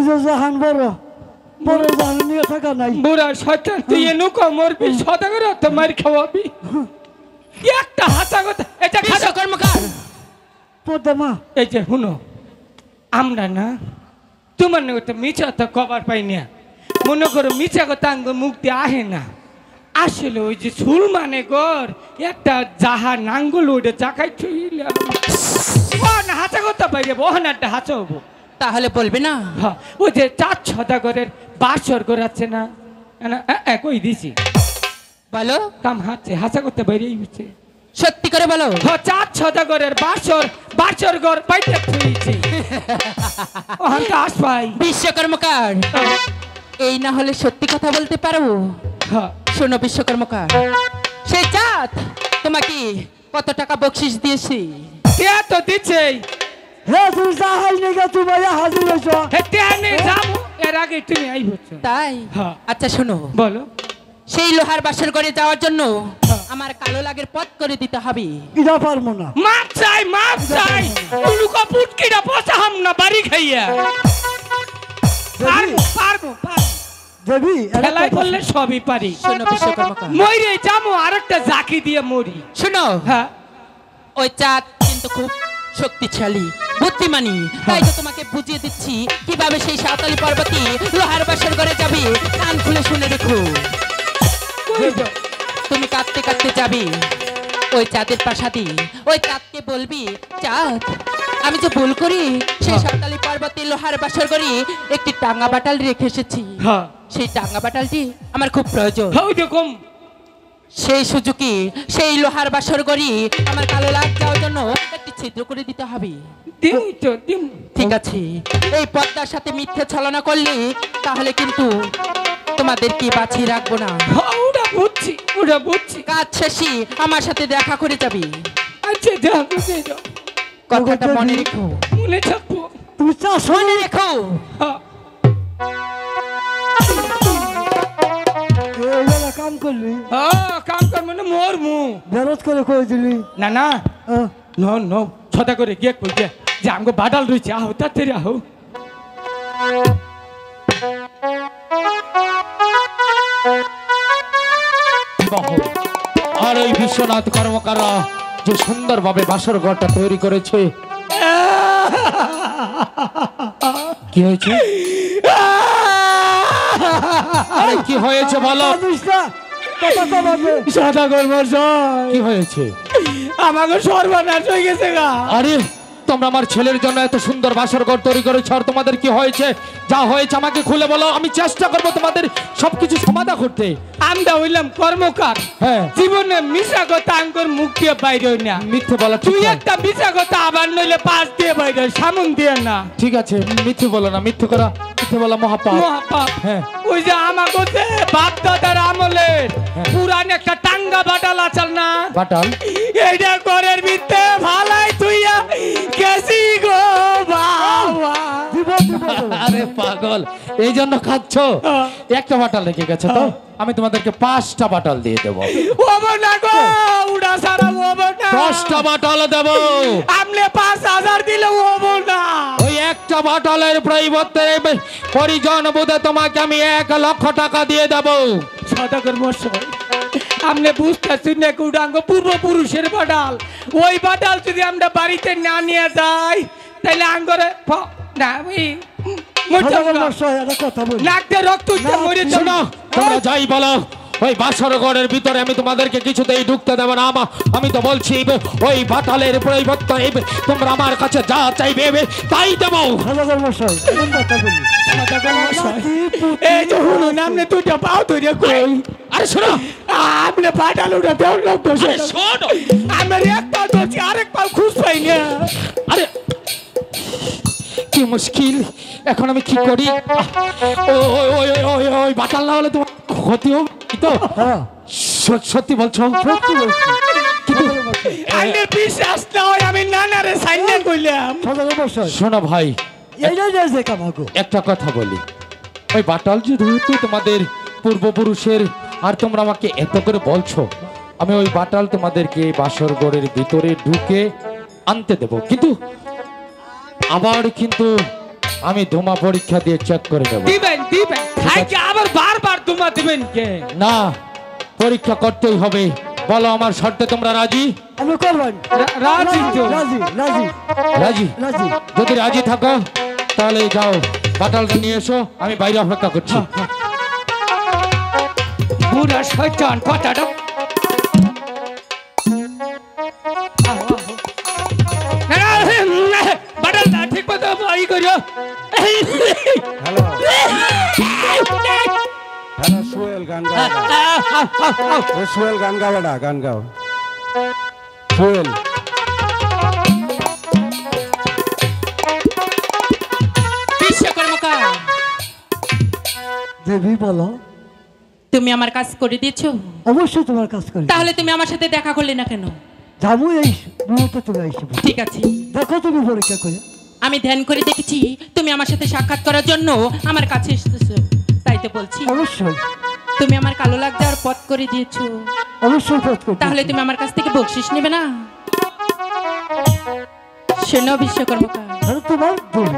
যে জাহান বড় বড় জাহান নিয়ে থাকা নাই বুড়া শয়তান তুই এনুক মরবি সদাগর তো মার খাওয়াবি একটা হাসা কথা এটা খাসা কর্মকার পদ্মা এই যে শুনো আমরা না তোমার না তো মিছা তো কবার পাই না মনে করো মিছা কথা আঙ্গ মুক্তি আহে না আসলে ওই যে চুল মানে গর একটা জাহা নাঙ্গল ওইটা চাকাই ছুইলাম না হাসা কথা পাই যাবো ওখানে একটা হাসা হবো তাহলে বলবে না হ্যাঁ ওই যে 4 সদাগরের বাসর করাচ্ছে না কই দিছি বলো কাম হাঁটছে হাসা করতে বাইরেই হচ্ছে সত্যি করে বলো হ্যাঁ 4 সদাগরের বাসর ঘর পাইতে ছুঁয়েছি ওখান তো আস পাই বিশ্বকর্মকার এই না হলে সত্যি কথা বলতে পারো হ্যাঁ শোনো বিশ্বকর্মকার সেই চাঁদ তোমাকে কত টাকা বকশিশ দিয়েছি কে তো দিচ্ছে হে তুই জাহাজ নিয়ে তুই ভাইয়া হাজির হয়েছ হেঁটে যাবো এর আগে তুমি আই হচ্ছে তাই হ্যাঁ। আচ্ছা শোনো বলো সেই লোহার বাসর ঘরে যাওয়ার জন্য আমার কালো লাগের পথ করে দিতে হবে এটা পারবো না মাপ চাই উলুকা পুটকিটা পচাহাম না বাড়ি খাইয়া পারবো দেবী খেলাই করলে সবই পারি শোনো বিশ্বকর্মকার মইরে যাবো আরেকটা জাকি দিয়ে মরি শোনো হ্যাঁ ওই চাঁদ কিন্তু খুব শক্তিশালী বুদ্ধিমানী তাই তো তোমাকে বুঝিয়ে দিচ্ছি কিভাবে সেই সাঁওতালি পর্বতী লোহার বাসর ঘরে যাবে কান খুলে শুনে রেখো তুমি কাঁদতে কাঁদতে যাবে ওই চাঁদের প্রাসাদে ওই চাঁদকে বলবি চাঁদ আমি যে ভুল করি সেই সাঁওতালি পর্বতী লোহার বাসর ঘরে একটি টাঙ্গা বাটাল রেখে এসেছি হ্যাঁ সেই টাঙ্গা বাটালটি আমার খুব প্রয়োজন ওই রকম সেই সুযোগে সেই লোহার বাসর ঘরে আমার কালো লাগ যাওয়ার জন্য একটি ছিদ্র করে দিতে হবে দিম ঠিক আছে এই পদ্মার সাথে মিথ্যে ছলনা করলে তাহলে কিন্তু তোমাদেরকে বাঁচিয়ে রাখবো না ওটা বুঝছি কাজ শেষে আমার সাথে দেখা করে যাবে আচ্ছা যাও কথাটা মনে রেখো মনে থাকবো তুমি চাষ মনে রেখো হ্যাঁ এইবেলা কাম করলি কাম কর মানে মোর মু বেরোজ করে কই দিলি না নো ছটা করে গিয়ে কই যে আমগো বাডাল রইছে আহো তাড়াতাড়ি আহো আর ওই বিশ্বনাথ কর্মকার যে সুন্দরভাবে বাসর ঘরটা তৈরি করেছে কি হয়েছে আরে কি হয়েছে বলো সদাগর মশাই কি হয়েছে আমাকে সর্বনাশ হয়ে গেছে গা আরে তোমরা আমার ছেলের জন্য এত সুন্দর বাসর ঘর তৈরি করেছো আর তোমাদের কি হয়েছে যা হয়েছে আমাকে খুলে বলো আমি চেষ্টা করবো তোমাদের সবকিছু সমাধান করতে আমরা হইলাম কর্মকার হ্যাঁ জীবনে মিশা কথা আঙ্কর মুখ দিয়ে বাইরে হই না মিথ্যে বলা তুই একটা মিশা কথা আবার নইলে পাশ দিয়ে বাইরে সামন দিয়ে না ঠিক আছে মিথ্যে বলো না মিথ্যে বলা মহাপাপ মহাপাপ হ্যাঁ ওই যে আমাকে বাপ দাদার আমলের পুরান একটা টাঙ্গা বাটাল আচাল না বাটাল এইটা ঘরের ভিতরে ভালাই তুইয়া গেছি গো বাবা আরে পাগল এই জন্য খাচ্ছ একটা বাটাল রেখে গেছে তো আমি তোমাদেরকে 5টা বাটাল দিয়ে দেবো ওবো না গো উড়া সারা ওবো না 10টা বাটাল দেবো আমলে 5000 দিলে ওবো না ওই একটা বাটালের পরিবর্তে পরিজন বোধে তোমাকে আমি 1 লক্ষ টাকা দিয়ে দেবো সদাগর মশাই আমনে বুঝতেছি না কুডাঙ্গ পূর্বপুরুষের বাটাল ওই বাটাল যদি আমরা বাড়িতে না নিয়ে যাই তাহলে আঙ্গরে না ওই লাগতে রক্ত মরে শোনো তোমরা যাই বলো ওই বাসর ঘরের ভিতরে আমি তোমাদেরকে কিছুতেই ঢুকতে দেব না আমি তো বলছি ওই বাটালের পরিবর্তে তোমরা আমার কাছে যা চাইবে তাই দেবো এই যে শুনুন আপনি দুইটা পাও ধরে কই আরে শোনো আপনি বাটাল উঠে দেওয়ার লোক বসে শোনো আমরা এক পাও ধরছি আরেক পাও খুঁজ পাই না আরে কি মুশকিল এখন আমি কি করি ওই বাটাল না হলে তোমার ক্ষতি হবে তো সত্যি বলছো কিন্তু বিশ্বাস না হয় আমি নানারে সাইন কইলাম শোনো ভাই একটা কথা বলি ওই বাটাল যেহেতু তোমাদের পূর্বপুরুষের আর তোমরা আমাকে এত করে বলছো আমি ওই বাটাল তোমাদেরকে বাসর ঘরের ভিতরে ঢুকে আনতে দেব কিন্তু আবার কিন্তু আমি ধোঁয়া পরীক্ষা দিয়ে চেক করে নেব। দিবেন দিবেন খাইকে আবার বারবার ধোঁয়া দিবেন কে? না, পরীক্ষা করতেই হবে। বলো, আমার শর্তে তোমরা রাজি? আমরা করবেন রাজি তো। রাজি রাজি রাজি? রাজি। যদি রাজি থাকো তাহলে যাও, বাটালটা নিয়ে এসো, আমি বাইরে অপেক্ষা করছি। বুড়া শয়তান কথাটা বাটাল না ঠিক মতো ই করিও। হ্যালো হ্যালো সোহেল গান গাও সোহেল গান গাও বেটা গান গাও সোহেল বিশ্বকর্মকা, দেবী বলো। তুমি আমার কাজ করে দিয়েছো? অবশ্যই তোমার কাজ করি। তাহলে তুমি আমার সাথে দেখা করলে না কেন? যাবো এই মুহূর্তে তুমি আসবে। ঠিক আছে, দেখো তুমি পরীক্ষা করে। আমি ধ্যান করে দেখেছি তুমি আমার সাথে সাক্ষাৎ করার জন্য আমার কাছে এসেছো, তাই তো বলছি। অবশ্যই তুমি আমার কালো লাগ যাওয়ার পথ করে দিয়েছো, অবশ্যই পথ করতে। তাহলে তুমি আমার কাছ থেকে বকশিস নেবে না? শোনো বিশ্বকর্মকা, তাহলে তোমার দেবী।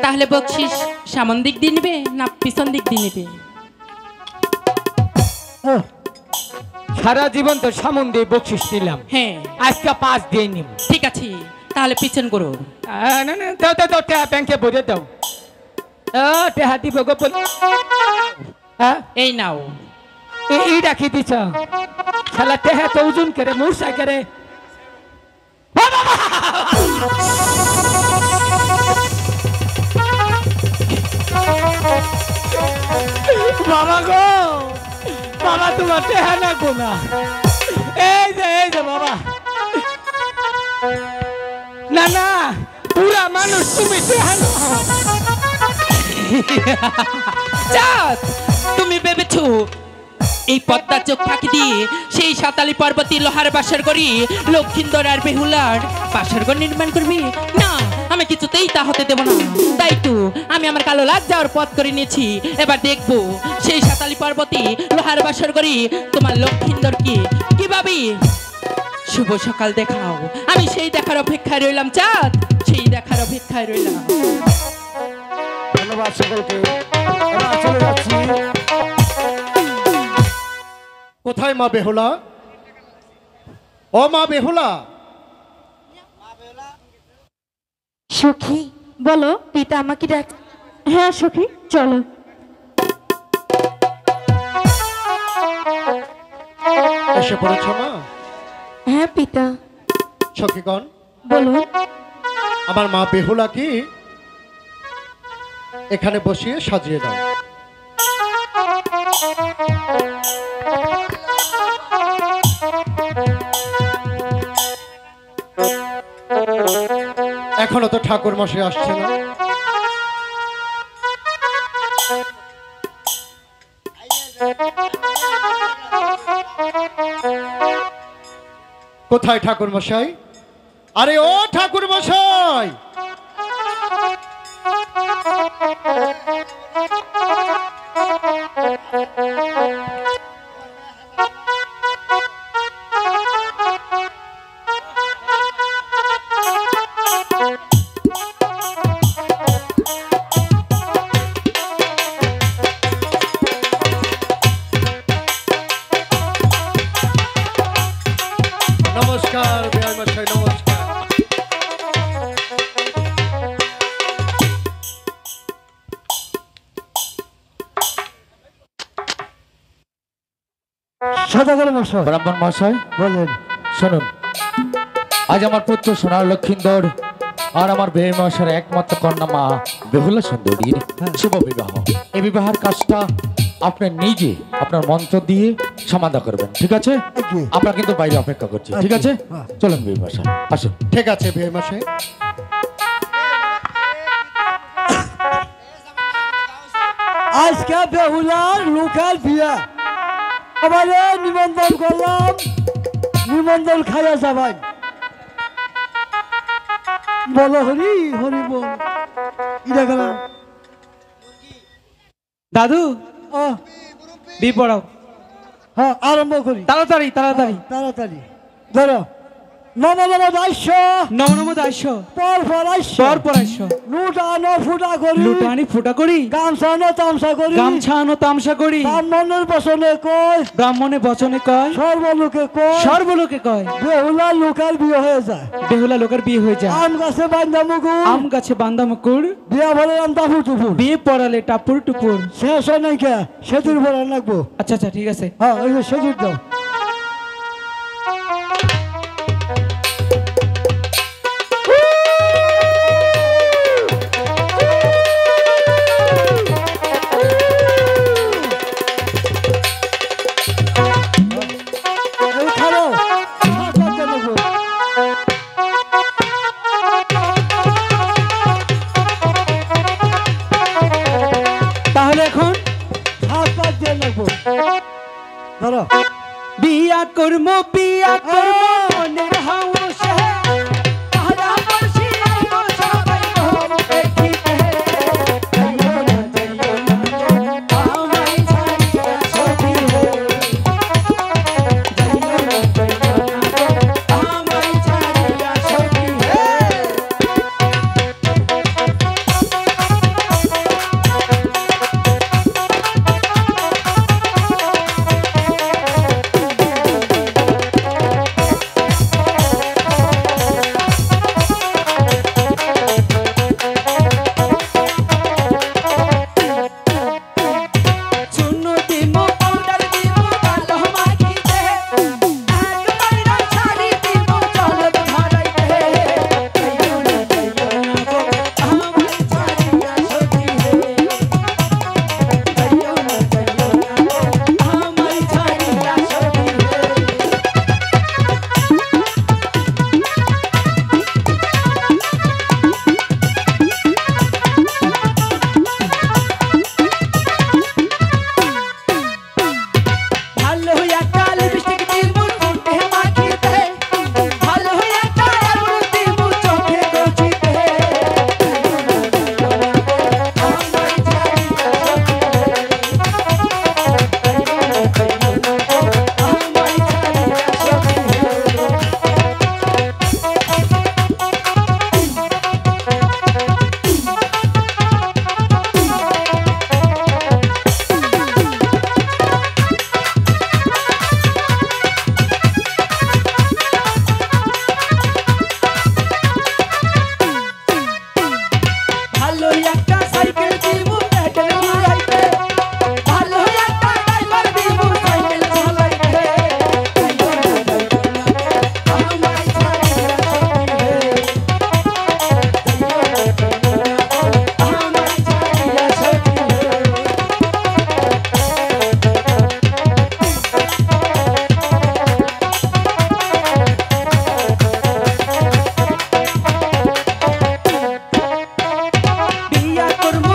তাহলে বকশিস সামন দিক দিয়ে নিবে না পিছন দিক দিয়ে নিবে? হ্যাঁ, সারা জীবন তো সামন দিয়ে বকশিস দিলাম, হ্যাঁ আজকে 5 দিয়ে নিম। ঠিক আছে, তাহলে পিছন করো। না না দাও দাও দাও, টেহা ব্যাংকে ভরে দাও। টেহা দিব গো বল। এই নাও। এই রাখি দিছ শালা, টেহা তো ওজন করে মূর্ছা করে। বাবা গো, বাবা তোমার টেহা না গো না। এই যে বাবা, না না পুরা মানুষ তুমি টেহা না। চাঁদ, তুমি ভেবেছো এই পদ্মার চোখ ফাঁকি দিয়ে সেই সাতালি পর্বতী লোহার বাসার করি লক্ষিন্দর আর বেহুলার বাসার ঘর নির্মাণ করবি? না, আমি কিছুতেই তা হতে দেব না। তাই তো আমি আমার কালো লাগ যাওয়ার পথ করে নিয়েছি। এবার দেখবো সেই সাতালি পর্বতী লোহার বাসার করি তোমার লক্ষিন্দরকে কিভাবে। শুভ সকাল দেখাও, আমি সেই দেখার অপেক্ষায় রইলাম চাঁদ, সেই দেখার অপেক্ষায় রইলাম। ধন্যবাদ সকলকে, এবার চলে যাচ্ছি। কোথায় মা বেহুলা? ও মা বেহুলা, সখী বলো, পিতা আমাকে ডাক। হ্যাঁ সখী, চলো। এসে পড়েছ মা? হ্যাঁ পিতা। সখীগণ, বলো। আমার মা বেহুলা কি এখানে বসিয়ে সাজিয়ে দাও। এখনো তো ঠাকুর মশাই আসছে না। কোথায় ঠাকুর মশাই? আরে ও ঠাকুর মশাই, নমস্কার বিআই মশাই, নমস্কার। সদাগর মশাই ব্রাহ্মণ মহাশয় বলেন। শুনুন, আজ আমার পুত্র সোনার লক্ষিন্দর আর আমার বেহের মহাশয়ের একমাত্র কন্যা মা বেহুলা সুন্দরীর শুভ বিবাহ। এই বিবাহের কাজটা আপনি নিজে আপনার মন্ত্র দিয়ে সমাধা করবেন, ঠিক আছে? Okay. আমরা কিন্তু বাইরে অপেক্ষা করছি, ঠিক আছে? হ্যাঁ। চলুন বেহের মহাশয়, আসুন। ঠিক আছে বিআই মশাই। আজকে বেহুলার লোকাল বিয়া, আমারে নিমন্ত্রণ করলাম, নিমন্ত্রণ খাইয়া যাবাই। বলো হরি হরি বল। ইটা গেল দাদু আহ, বি পড়াও হ্যাঁ আরম্ভ করি। তাড়াতাড়ি তাড়াতাড়ি। তাড়াতাড়ি ধরো। নম নম দাস্য নম নম দাস্য পর পরাস্য পর পরাস্য লুটানো ফুটা করি লুটানি ফুটা করি গামছানো তামসা করি গামছা আনো তামসা করি ব্রাহ্মণের বসনে কয় ব্রাহ্মণে বচনে কয় সর্বলোকে কয় সর্বলোকে কয় বেহুলা লোকের বিয়ে হয়ে যায় বেহুলা লোকের বিয়ে হয়ে যায় আম গাছে বান্ধা মুকুর আম গাছে বান্দা মুকুর বিয়া ভরে আম টাপুর টুপুর বিয়ে পড়ালে টাপুর টুপুর শেষ হয় নাই কে সেতুর ভরে লাগবো আচ্ছা আচ্ছা ঠিক আছে হ্যাঁ ওই যে সেতুর দাও এই খালো হাত পাততে লাগবো তাহলে এখন হাত পাততে লাগবো ধরো বিয়া করবো মনের হাউসে তাহারা বসি আইব সবাই বউ দেখিতে যাইও না আমায় ছাড়িয়া সখী হে যাইও না আমায় ছাড়িয়া সখী হে চুনো দিমো পাউডার দিমো কালো মাখিতে একবার না ছাড়ি দিমো চলক ধরাইতে যাইও না গো আমায় ছাড়িয়া সখী হে যাইও না গো আমায় ছাড়িয়া সখী হে ভালো হইয়া কাল বৃষ্টিকে দিমু ঠোঁটে মাখিতে ভালো হইয়া কাল আলু দিমু চোখে গজিতে আমায় ছাড়িয়া সখী হে ভালো একটা সাইকেল দিমু পেডেল মারাইতে ভালো একটা ড্রাইভার দিমু সাইকেল চালাইতে যাইও না আমায় ছাড়িয়া সখী হে যাইও না আমায় ছাড়িয়া সখী হে বিয়া করবো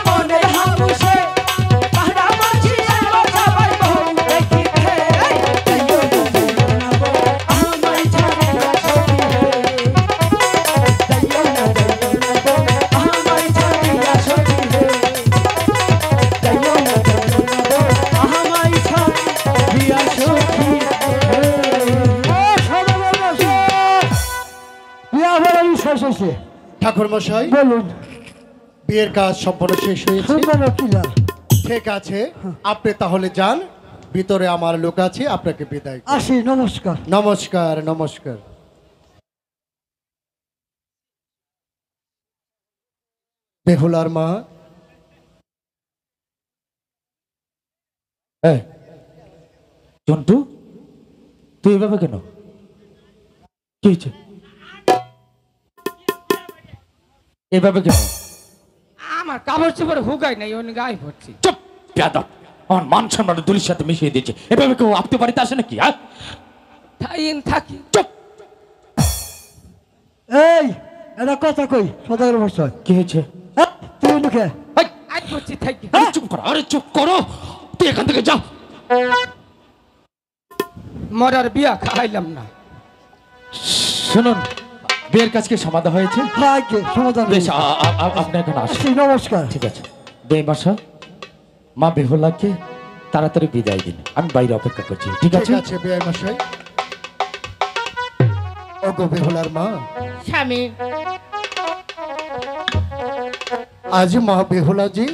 মনের হাউসে তাহারা বসি আইব সবাই বউ দেখিতে যাইও না গো আমায় ছাড়িয়া সখী হে যাইও না গো আমায় ছাড়িয়া সখী হে যাইও না গো আমায় ছাড়িয়া সখী হে ও সবাই বসে বিয়া ভরে শেষ হয়েছে ঠাকুর মশাই বলুন বিয়ের কাজ সম্পূর্ণ শেষ হয়েছে সুন্দর কিলা ঠিক আছে আপনি তাহলে যান ভিতরে আমার লোক আছে আপনাকে বিদায় করি। আসি নমস্কার নমস্কার নমস্কার বেহুলার মা এই, জন্টু তুই এভাবে কেন কি হয়েছে এভাবে কেন আমার কাপড় চোপড় হুগাই নাই অনেক গায়ে পড়ছি চুপ বেয়াদব আমার মান সম্মান দুলির সাথে মিশিয়ে দিয়েছে এভাবে কেউ আপনি বাড়িতে আসে নাকি হ্যাঁ থাইন থাকি চুপ এই এটা কথা কই সদাগর বসে কি হয়েছে তুই মুখে এই, আজ পড়ছি থাকি আরে চুপ করো আরে চুপ করো তুই এখান থেকে যা মরার বিয়া খাইলাম না শুনুন বিয়ের কাজকে সমাধা হয়েছে আগে সমাধান বেশ আপনি এখন আসেন আসি নমস্কার ঠিক আছে দে বাসা মা বেহুলাকে তাড়াতাড়ি বিদায় দিন আমি বাইরে অপেক্ষা করছি ঠিক ঠিক আছে আছে বেয়াই মশাই ওগো বেহুলার মা, স্বামী, আজ মা বেহুলা জি